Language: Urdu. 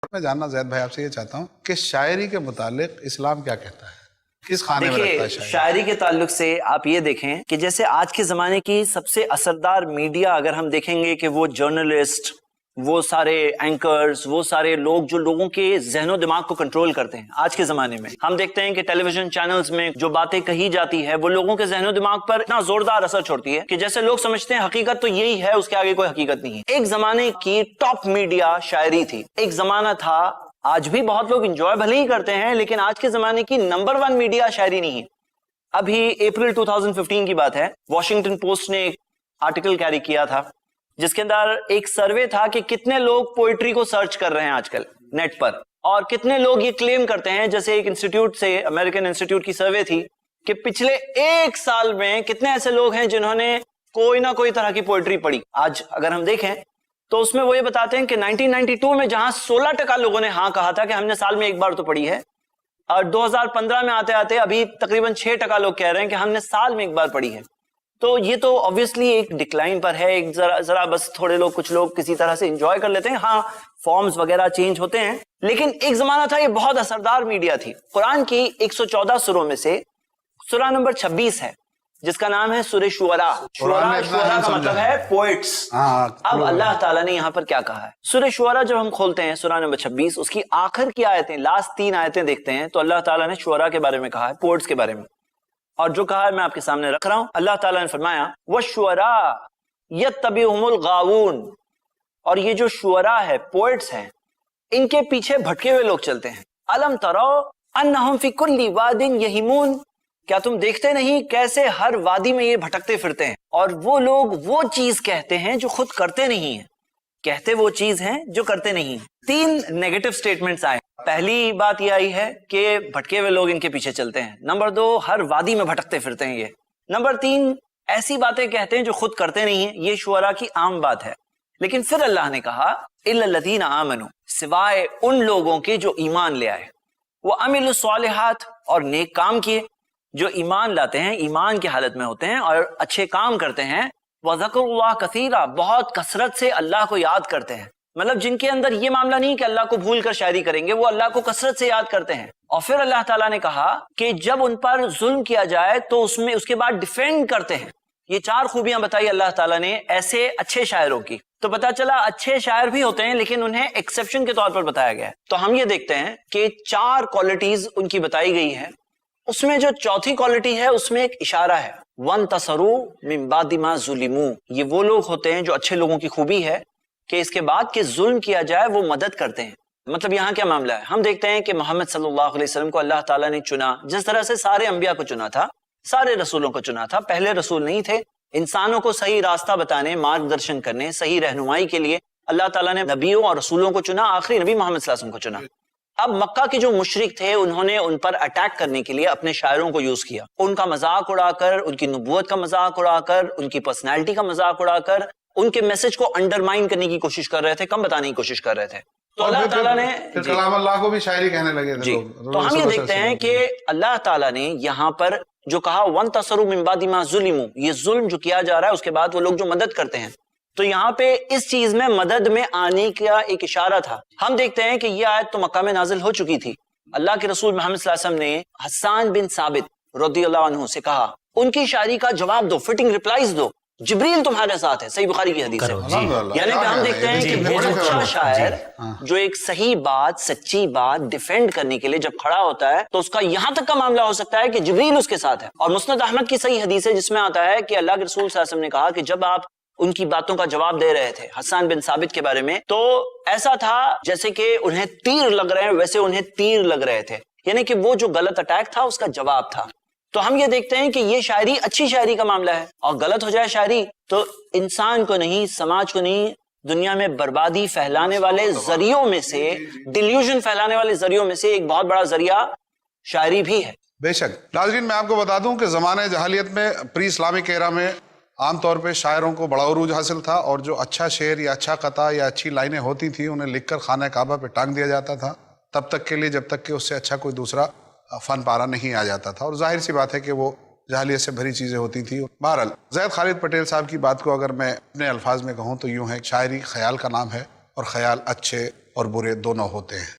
میں جاننا زید بھائی آپ سے یہ چاہتا ہوں کہ شاعری کے متعلق اسلام کیا کہتا ہے، کس خانے میں رکھتا ہے شاعری؟ شاعری کے تعلق سے آپ یہ دیکھیں کہ جیسے آج کے زمانے کی سب سے اثردار میڈیا اگر ہم دیکھیں گے کہ وہ جرنلسٹ، وہ سارے اینکرز، وہ سارے لوگ جو لوگوں کے ذہن و دماغ کو کنٹرول کرتے ہیں آج کے زمانے میں، ہم دیکھتے ہیں کہ ٹیلی ویژن چینلز میں جو باتیں کہی جاتی ہے وہ لوگوں کے ذہن و دماغ پر اتنا زوردار اثر چھوڑتی ہے کہ جیسے لوگ سمجھتے ہیں حقیقت تو یہی ہے، اس کے آگے کوئی حقیقت نہیں ہے۔ ایک زمانے کی ٹاپ میڈیا شاعری تھی، ایک زمانہ تھا، آج بھی بہت لوگ انجوائے بھلے ہی کرتے ہیں، لیکن آج کے زمانے کی نمبر 1 میڈیا شاعری نہیں ہے۔ ابھی اپریل 2015 کی بات ہے، واشنگٹن پوسٹ نے ایک آرٹیکل کیری کیا تھا جس کے اندر ایک سروے تھا کہ کتنے لوگ پوئٹری کو سرچ کر رہے ہیں آج کل نیٹ پر، اور کتنے لوگ یہ کلیم کرتے ہیں، جیسے ایک انسٹیٹیوٹ سے، امریکن انسٹیٹیوٹ کی سروے تھی کہ پچھلے 1 سال میں کتنے ایسے لوگ ہیں جنہوں نے کوئی نہ کوئی طرح کی پوئٹری پڑھی۔ آج اگر ہم دیکھیں تو اس میں وہ یہ بتاتے ہیں کہ 1992 میں جہاں 16% لوگوں نے ہاں کہا تھا کہ ہم نے سال میں ایک بار تو پڑھی ہے، اور 2015 میں آتے آتے ابھی تقریباً 6% لوگ کہہ رہے ہیں کہ ہم نے سال میں ایک بار پڑھی ہے۔ تو یہ تو obviously ایک ڈکلائن پر ہے، ایک ذرا بس تھوڑے لوگ، کچھ لوگ کسی طرح سے انجوائے کر لیتے ہیں، ہاں فارمز وغیرہ چینج ہوتے ہیں، لیکن ایک زمانہ تھا یہ بہت اثردار میڈیا تھی۔ قرآن کی 114 سوروں میں سے سورہ نمبر 26 ہے جس کا نام ہے سورہ شعراء۔ شعراء کا مطلب ہے پوئٹس۔ اب اللہ تعالیٰ نے یہاں پر کیا کہا ہے؟ سورہ شعراء جب ہم کھولتے ہیں سورہ نمبر 26، اس کی آخر کی آیتیں، لاسٹ 3 آیتیں دیکھتے ہیں تو اللہ تعالیٰ نے شعراء کے بارے میں کہا ہے، پوئٹس کے بارے میں، اور جو کہا ہے میں آپ کے سامنے رکھ رہا ہوں۔ اللہ تعالیٰ نے فرمایا وَالشُّعَرَاءُ يَتَّبِعُهُمُ الْغَاوُونَ، اور یہ جو شعراء ہے، پوئٹس ہیں، ان کے پیچھے بھٹکے ہوئے لوگ چلتے ہیں۔ أَلَمْ تَرَوْا أَنَّهُمْ فِي كُلِّ وَادٍ يَهِيمُونَ، کیا تم دیکھتے نہیں کیسے ہر وادی میں یہ بھٹکتے پھرتے ہیں، اور وہ لوگ وہ چیز کہتے ہیں جو خود کرتے نہیں ہیں، کہتے وہ چیز ہیں جو کرتے نہیں ہیں۔ 3 نیگیٹو سٹیٹمنٹس آئے۔ پہلی بات یہ آئی ہے کہ بھٹکے ہوئے لوگ ان کے پیچھے چلتے ہیں، نمبر 2 ہر وادی میں بھٹکتے پھرتے ہیں یہ، نمبر 3 ایسی باتیں کہتے ہیں جو خود کرتے نہیں ہیں۔ یہ شعراء کی عام بات ہے، لیکن پھر اللہ نے کہا إِلَّا الَّذِينَ آمَنُوا، سوائے ان لوگوں کے جو ایمان لے آئے، وَعَمِلُوا الصَّالِحَاتِ، اور نیک کام کیے، جو ایمان لاتے ہیں، ایمان کی حالت میں ہوتے ہیں اور اچھے کام کرتے ہیں، وَذَكَرُوا اللَّهَ كَثِيرًا، بہت کثرت سے اللہ کو یاد کرتے ہیں، مطلب جن کے اندر یہ معاملہ نہیں کہ اللہ کو بھول کر شاعری کریں گے، وہ اللہ کو کثرت سے یاد کرتے ہیں۔ اور پھر اللہ تعالیٰ نے کہا کہ جب ان پر ظلم کیا جائے تو اس کے بعد ڈیفینڈ کرتے ہیں۔ یہ 4 خوبیاں بتائی اللہ تعالیٰ نے ایسے اچھے شاعروں کی۔ تو پتا چلا اچھے شاعر بھی ہوتے ہیں لیکن انہیں ایکسیپشن کے طور پر بتایا گیا ہے۔ تو ہم یہ دیکھتے ہیں کہ 4 کوالٹیز ان کی بتائی گئی ہیں، اس میں جو چوتھی کوالٹی ہے اس میں ایک اشارہ ہے، وَانْتَصَرُوا مِن بَعْدِ مَا ظُلِمُوا، یہ وہ لوگ ہوتے ہیں جو اچھے لوگوں کی خوبی ہے کہ اس کے بعد کہ ظلم کیا جائے وہ مدد کرتے ہیں۔ مطلب یہاں کیا معاملہ ہے؟ ہم دیکھتے ہیں کہ محمد صلی اللہ علیہ وسلم کو اللہ تعالیٰ نے چنا، جس طرح سے سارے انبیاء کو چنا تھا، سارے رسولوں کو چنا تھا۔ پہلے رسول نہیں تھے، انسانوں کو صحیح راستہ بتانے، مارگ درشن کرنے، صحیح رہنمائی کے لیے اللہ تعالیٰ نے نبیوں اور رسولوں کو چنا، آخری نبی محمد صلی اللہ علیہ وسلم کو چنا۔ اب مکہ کے جو مشرک تھے انہوں نے ان پر اٹیک کرنے کے لیے اپنے شاعروں کو یوز کیا، ان کا مذاق اڑا کر، ان کی نبوت کا مذاق اڑا کر، ان کی پرسنالٹی کا مذاق اڑا کر، ان کے میسج کو انڈرمائن کرنے کی کوشش کر رہے تھے، کم بتانے کی کوشش کر رہے تھے۔ تو اللہ تعالیٰ نے کلام اللہ کو بھی شاعری کہنے لگے تھے لوگ۔ تو ہم یہ دیکھتے ہیں کہ اللہ تعالیٰ نے یہاں پر جو کہا وَانْتَصَرُوا مِن بَعْدِ مَا ظُلِمُوا، یہ ظلم جو کیا جا رہا ہے اس کے بعد وہ لوگ جو مدد کرتے ہیں، تو یہاں پہ اس چیز میں مدد میں آنے کا ایک اشارہ تھا۔ ہم دیکھتے ہیں کہ یہ آیت تو مکہ میں نازل ہو چکی تھی، اللہ کے رسول محمد صلی اللہ علیہ وسلم نے حسان بن ثابت رضی اللہ عنہ سے کہا ان کی شاعری کا جواب دو، فٹنگ ریپلائز دو، جبریل تمہارے ساتھ ہے، صحیح بخاری کی حدیث ہے۔ یعنی کہ ہم دیکھتے ہیں کہ وہ اچھا شاعر جو ایک صحیح بات، سچی بات ڈیفینڈ کرنے کے لیے جب کھڑا ہوتا ہے تو اس کا یہاں تک کا معاملہ ہو سکتا ہے کہ جبریل اس کے ساتھ ہے۔ اور مسند احمد کی صحیح حدیث ہے جس میں آتا ہے کہ اللہ کے رسول صلی اللہ علیہ وسلم نے کہا کہ جب آپ ان کی باتوں کا جواب دے رہے تھے حسان بن ثابت کے بارے میں، تو ایسا تھا جیسے کہ انہیں تیر لگ رہے ہیں، ویسے انہیں تیر لگ رہے تھے، یعنی کہ وہ جو غلط اٹیک تھا اس کا جواب تھا۔ تو ہم یہ دیکھتے ہیں کہ یہ شاعری اچھی شاعری کا معاملہ ہے، اور غلط ہو جائے شاعری تو انسان کو نہیں، سماج کو نہیں، دنیا میں بربادی پھیلانے والے ذریعوں میں سے، ڈیلیوژن پھیلانے والے ذریعوں میں سے ایک بہت بڑا ذریعہ شاعری بھی ہے۔ بے شک۔ ناظرین میں آپ کو بتا دوں کہ زمانہ جاہلیت میں، پری اسلامک ایرا میں، عام طور پہ شاعروں کو بڑا عروج حاصل تھا، اور جو اچھا شعر یا اچھا قطعہ یا اچھی لائنیں ہوتی تھیں انہیں لکھ کر خانہ کعبہ پہ ٹانگ دیا جاتا تھا، تب تک کے لیے جب تک کہ اس سے اچھا کوئی دوسرا فن پارہ نہیں آ جاتا تھا، اور ظاہر سی بات ہے کہ وہ جاہلیت سے بھری چیزیں ہوتی تھیں۔ بہرحال زید خالد پٹیل صاحب کی بات کو اگر میں اپنے الفاظ میں کہوں تو یوں ہے، شاعری خیال کا نام ہے، اور خیال اچھے اور برے دونوں ہوتے ہیں.